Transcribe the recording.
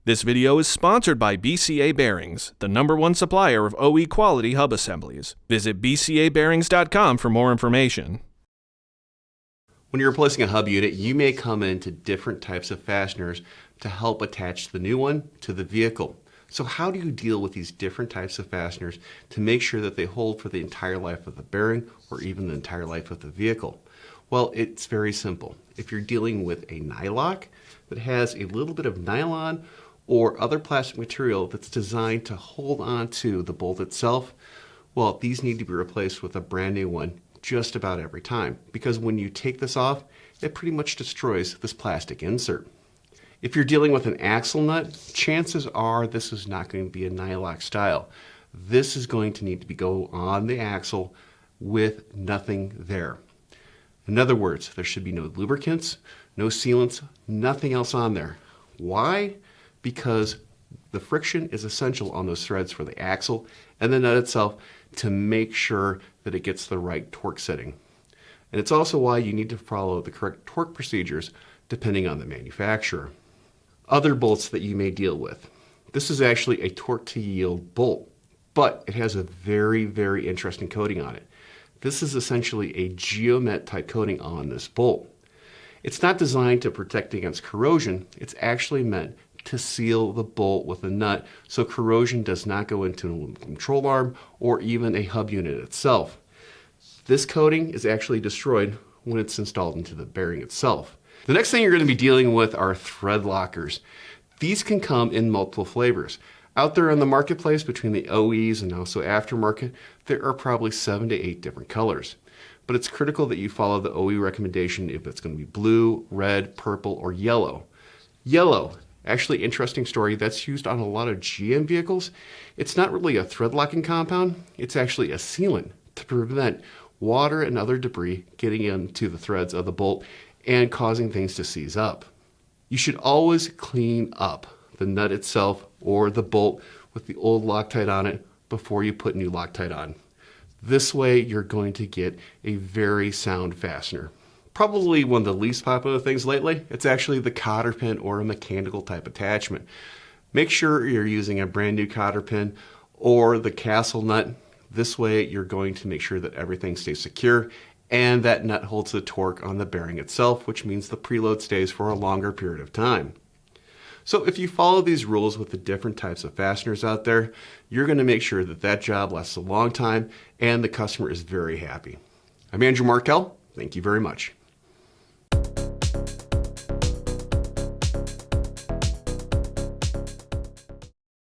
This video is sponsored by BCA Bearings, the #1 supplier of OE quality hub assemblies. Visit bcabearings.com for more information. When you're replacing a hub unit, you may come into different types of fasteners to help attach the new one to the vehicle. So how do you deal with these different types of fasteners to make sure that they hold for the entire life of the bearing or even the entire life of the vehicle? Well, it's very simple. If you're dealing with a nyloc that has a little bit of nylon or other plastic material that's designed to hold on to the bolt itself, well, these need to be replaced with a brand new one just about every time, because when you take this off, it pretty much destroys this plastic insert. If you're dealing with an axle nut, chances are this is not going to be a nyloc style. This is going to need to go on the axle with nothing there. In other words, there should be no lubricants, no sealants, nothing else on there. Why? Because the friction is essential on those threads for the axle and the nut itself to make sure that it gets the right torque setting. And it's also why you need to follow the correct torque procedures depending on the manufacturer. Other bolts that you may deal with. This is actually a torque to yield bolt, but it has a very, very interesting coating on it. This is essentially a Geomet type coating on this bolt. It's not designed to protect against corrosion. It's actually meant to seal the bolt with a nut so corrosion does not go into a control arm or even a hub unit itself. This coating is actually destroyed when it's installed into the bearing itself. The next thing you're going to be dealing with are thread lockers. These can come in multiple flavors. Out there in the marketplace between the OEs and also aftermarket, there are probably 7 to 8 different colors. But it's critical that you follow the OE recommendation if it's going to be blue, red, purple, or yellow. Yellow. Actually, interesting story, that's used on a lot of GM vehicles. It's not really a thread locking compound, it's actually a sealant to prevent water and other debris getting into the threads of the bolt and causing things to seize up. You should always clean up the nut itself or the bolt with the old Loctite on it before you put new Loctite on. This way you're going to get a very sound fastener. Probably one of the least popular things lately, it's actually the cotter pin or a mechanical type attachment. Make sure you're using a brand new cotter pin or the castle nut. This way you're going to make sure that everything stays secure and that nut holds the torque on the bearing itself, which means the preload stays for a longer period of time. So if you follow these rules with the different types of fasteners out there, you're going to make sure that that job lasts a long time and the customer is very happy. I'm Andrew Markell. Thank you very much.